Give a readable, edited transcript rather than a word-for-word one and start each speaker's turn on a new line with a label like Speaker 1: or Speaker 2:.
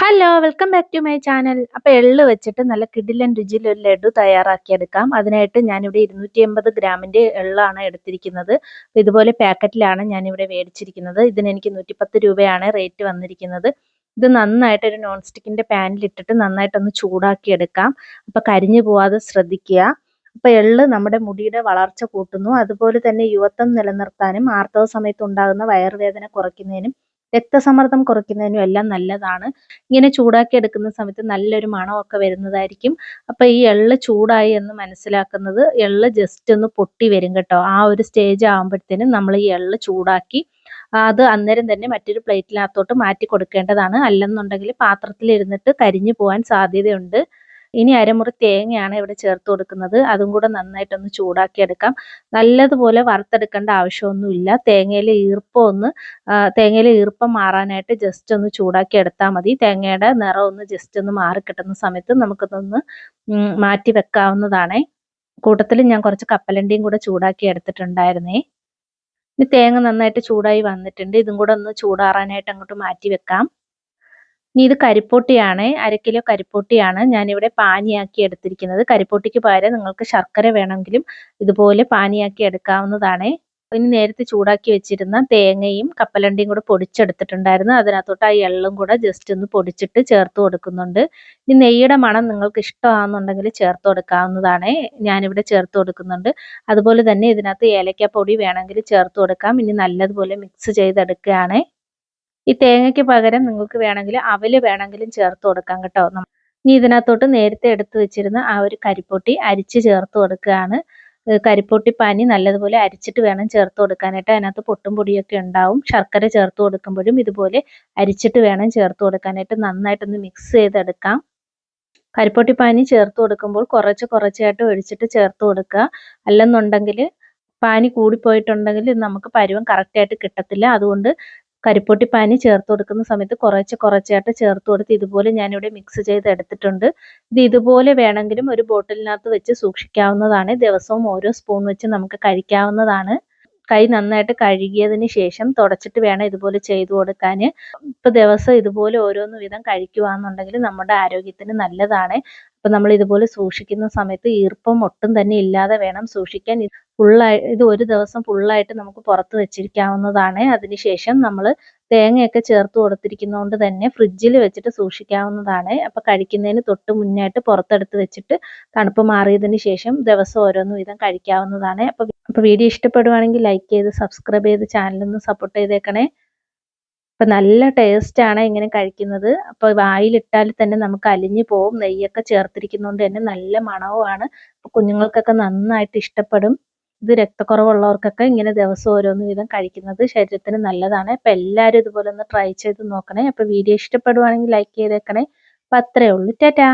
Speaker 1: Hello welcome back to my channel. അപ്പോൾ എള്ള് വെച്ചിട്ട് നല്ല കിടിലൻ രുചിയിൽ ഒരു ലഡു തയ്യാറാക്കിയെടുക്കാം. അതിനായിട്ട് ഞാനിവിടെ 280 ഗ്രാമിൻ്റെ എള്ളാണ് എടുത്തിരിക്കുന്നത്. അപ്പോൾ ഇതുപോലെ പാക്കറ്റിലാണ് ഞാനിവിടെ മേടിച്ചിരിക്കുന്നത്. ഇതിന് എനിക്ക് 110 രൂപയാണ് റേറ്റ് വന്നിരിക്കുന്നത്. ഇത് നന്നായിട്ട് ഒരു നോൺ സ്റ്റിക്കിൻ്റെ പാനിലിട്ടിട്ട് നന്നായിട്ടൊന്ന് ചൂടാക്കിയെടുക്കാം. അപ്പോൾ കരിഞ്ഞു പോവാതെ ശ്രദ്ധിക്കുക. അപ്പോൾ എള്ള് നമ്മുടെ മുടിയുടെ വളർച്ച കൂട്ടുന്നു. അതുപോലെ തന്നെ യുവത്വം നിലനിർത്താനും ആർത്തവ സമയത്ത് ഉണ്ടാകുന്ന വയറുവേദന കുറയ്ക്കുന്നതിനും രക്തസമ്മർദ്ദം കുറയ്ക്കുന്നതിനും എല്ലാം നല്ലതാണ്. ഇങ്ങനെ ചൂടാക്കി എടുക്കുന്ന സമയത്ത് നല്ലൊരു മണമൊക്കെ വരുന്നതായിരിക്കും. അപ്പോൾ ഈ എള്ള് ചൂടായി എന്ന് മനസ്സിലാക്കുന്നത് എള്ള് ജസ്റ്റ് ഒന്ന് പൊട്ടി വരും കേട്ടോ. ആ ഒരു സ്റ്റേജ് ആകുമ്പോഴത്തേനും നമ്മൾ ഈ എള്ള് ചൂടാക്കി അത് അന്നേരം തന്നെ മറ്റൊരു പ്ലേറ്റിനകത്തോട്ട് മാറ്റി കൊടുക്കേണ്ടതാണ്. അല്ലെന്നുണ്ടെങ്കിൽ പാത്രത്തിൽ ഇരുന്നിട്ട് കരിഞ്ഞു പോകാൻ സാധ്യതയുണ്ട്. ഇനി അരമുറി തേങ്ങയാണ് ഇവിടെ ചേർത്ത് കൊടുക്കുന്നത്. അതും കൂടെ നന്നായിട്ടൊന്ന് ചൂടാക്കി എടുക്കാം. നല്ലതുപോലെ വറുത്തെടുക്കേണ്ട ആവശ്യമൊന്നുമില്ല. തേങ്ങയിലെ ഈർപ്പം മാറാനായിട്ട് ജസ്റ്റ് ഒന്ന് ചൂടാക്കി എടുത്താൽ മതി. തേങ്ങയുടെ നിറം ഒന്ന് ജസ്റ്റ് ഒന്ന് മാറി കിട്ടുന്ന സമയത്ത് നമുക്കിതൊന്ന് മാറ്റി വെക്കാവുന്നതാണേ. കൂട്ടത്തിൽ ഞാൻ കുറച്ച് കപ്പലണ്ടിയും കൂടെ ചൂടാക്കി എടുത്തിട്ടുണ്ടായിരുന്നേ. ഇനി തേങ്ങ നന്നായിട്ട് ചൂടായി വന്നിട്ടുണ്ട്. ഇതും കൂടെ ഒന്ന് ചൂടാറാനായിട്ട് അങ്ങോട്ട് മാറ്റി വെക്കാം. ഇനി ഇത് കരിപ്പോട്ടിയാണ്. 1 കിലോ കരിപ്പോട്ടിയാണ് ഞാനിവിടെ പാനിയാക്കി എടുത്തിരിക്കുന്നത്. കരിപ്പോട്ടിക്ക് പകരം നിങ്ങൾക്ക് ശർക്കര വേണമെങ്കിലും ഇതുപോലെ പാനിയാക്കി എടുക്കാവുന്നതാണ്. ഇനി നേരത്തെ ചൂടാക്കി വെച്ചിരുന്ന തേങ്ങയും കപ്പലണ്ടിയും കൂടെ പൊടിച്ചെടുത്തിട്ടുണ്ടായിരുന്നു. അതിനകത്തോട്ട് ആ എള്ളും കൂടെ ജസ്റ്റ് ഒന്ന് പൊടിച്ചിട്ട് ചേർത്ത് കൊടുക്കുന്നുണ്ട്. ഇനി നെയ്യുടെ മണം നിങ്ങൾക്ക് ഇഷ്ടമാണെന്നുണ്ടെങ്കിൽ ചേർത്ത് കൊടുക്കാവുന്നതാണ്. ഞാനിവിടെ ചേർത്ത് കൊടുക്കുന്നുണ്ട്. അതുപോലെ തന്നെ ഇതിനകത്ത് ഏലക്കാപ്പൊടി വേണമെങ്കിൽ ചേർത്ത് കൊടുക്കാം. ഇനി നല്ലതുപോലെ മിക്സ് ചെയ്തെടുക്കുകയാണ്. ഈ തേങ്ങയ്ക്ക് പകരം നിങ്ങൾക്ക് വേണമെങ്കിൽ അവല് വേണമെങ്കിലും ചേർത്ത് കൊടുക്കാം കേട്ടോ. ഇനി ഇതിനകത്തോട്ട് നേരത്തെ എടുത്ത് വെച്ചിരുന്ന ആ ഒരു കരിപ്പൊട്ടി അരിച്ച് ചേർത്ത് കൊടുക്കുകയാണ്. കരിപ്പൊട്ടി പാനി നല്ലതുപോലെ അരിച്ചിട്ട് വേണം ചേർത്ത് കൊടുക്കാനായിട്ട്. അതിനകത്ത് പൊട്ടും പൊടിയൊക്കെ ഉണ്ടാവും. ശർക്കര ചേർത്ത് കൊടുക്കുമ്പോഴും ഇതുപോലെ അരിച്ചിട്ട് വേണം ചേർത്ത് കൊടുക്കാനായിട്ട്. നന്നായിട്ടൊന്ന് മിക്സ് ചെയ്തെടുക്കാം. കരിപ്പൊട്ടി പാനി ചേർത്ത് കൊടുക്കുമ്പോൾ കുറച്ചായിട്ട് ഒഴിച്ചിട്ട് ചേർത്ത് കൊടുക്കുക. അല്ലെന്നുണ്ടെങ്കിൽ പാനി കൂടിപ്പോയിട്ടുണ്ടെങ്കിൽ ഇത് നമുക്ക് പരുവം കറക്റ്റായിട്ട് കിട്ടത്തില്ല. അതുകൊണ്ട് കരിപ്പൊട്ടി പാനി ചേർത്ത് കൊടുക്കുന്ന സമയത്ത് കുറച്ചായിട്ട് ചേർത്ത് കൊടുത്ത് ഇതുപോലെ ഞാനിവിടെ മിക്സ് ചെയ്ത് എടുത്തിട്ടുണ്ട്. ഇത് ഇതുപോലെ വേണമെങ്കിലും ഒരു ബോട്ടിലിനകത്ത് വെച്ച് സൂക്ഷിക്കാവുന്നതാണ്. ദിവസവും ഓരോ സ്പൂൺ വെച്ച് നമുക്ക് കഴിക്കാവുന്നതാണ്. കൈ നന്നായിട്ട് കഴുകിയതിന് ശേഷം തുടച്ചിട്ട് വേണം ഇതുപോലെ ചെയ്തു കൊടുക്കാൻ. ഇപ്പോൾ ദിവസം ഇതുപോലെ ഓരോന്ന് വീതം കഴിക്കുകയാണെന്നുണ്ടെങ്കിൽ നമ്മുടെ ആരോഗ്യത്തിന് നല്ലതാണ്. അപ്പോൾ നമ്മൾ ഇതുപോലെ സൂക്ഷിക്കുന്ന സമയത്ത് ഈർപ്പം ഒട്ടും തന്നെ ഇല്ലാതെ വേണം സൂക്ഷിക്കാൻ. ഇത് ഒരു ദിവസം ഫുള്ളായിട്ട് നമുക്ക് പുറത്ത് വെച്ചിരിക്കാവുന്നതാണ്. അതിനുശേഷം നമ്മൾ തേങ്ങയൊക്കെ ചേർത്ത് കൊടുത്തിരിക്കുന്നതുകൊണ്ട് തന്നെ ഫ്രിഡ്ജിൽ വെച്ചിട്ട് സൂക്ഷിക്കാവുന്നതാണ്. അപ്പോൾ കഴിക്കുന്നതിന് തൊട്ട് മുന്നായിട്ട് പുറത്തെടുത്ത് വെച്ചിട്ട് തണുപ്പ് മാറിയതിന് ശേഷം ദിവസം ഓരോന്ന് വീതം കഴിക്കാവുന്നതാണ്. അപ്പോൾ വീഡിയോ ഇഷ്ടപ്പെടുവാണെങ്കിൽ ലൈക്ക് ചെയ്ത് സബ്സ്ക്രൈബ് ചെയ്ത് ചാനലൊന്ന് സപ്പോർട്ട് ചെയ്തേക്കണേ. അപ്പം നല്ല ടേസ്റ്റാണ് ഇങ്ങനെ കഴിക്കുന്നത്. അപ്പോൾ വായിലിട്ടാൽ തന്നെ നമുക്ക് അലിഞ്ഞു പോവും. നെയ്യൊക്കെ ചേർത്തിരിക്കുന്നതുകൊണ്ട് തന്നെ നല്ല മണവുമാണ്. അപ്പോൾ കുഞ്ഞുങ്ങൾക്കൊക്കെ നന്നായിട്ട് ഇഷ്ടപ്പെടും. ഇത് രക്തക്കുറവുള്ളവർക്കൊക്കെ ഇങ്ങനെ ദിവസം ഓരോന്ന് വീതം കഴിക്കുന്നത് ശരീരത്തിന് നല്ലതാണ്. അപ്പോൾ എല്ലാവരും ഇതുപോലെ ഒന്ന് ട്രൈ ചെയ്ത് നോക്കണേ. അപ്പോൾ വീഡിയോ ഇഷ്ടപ്പെടുവാണെങ്കിൽ ലൈക്ക് ചെയ്തേക്കണേ. അപ്പോൾ അത്രയേ ഉള്ളൂ. ടാറ്റാ.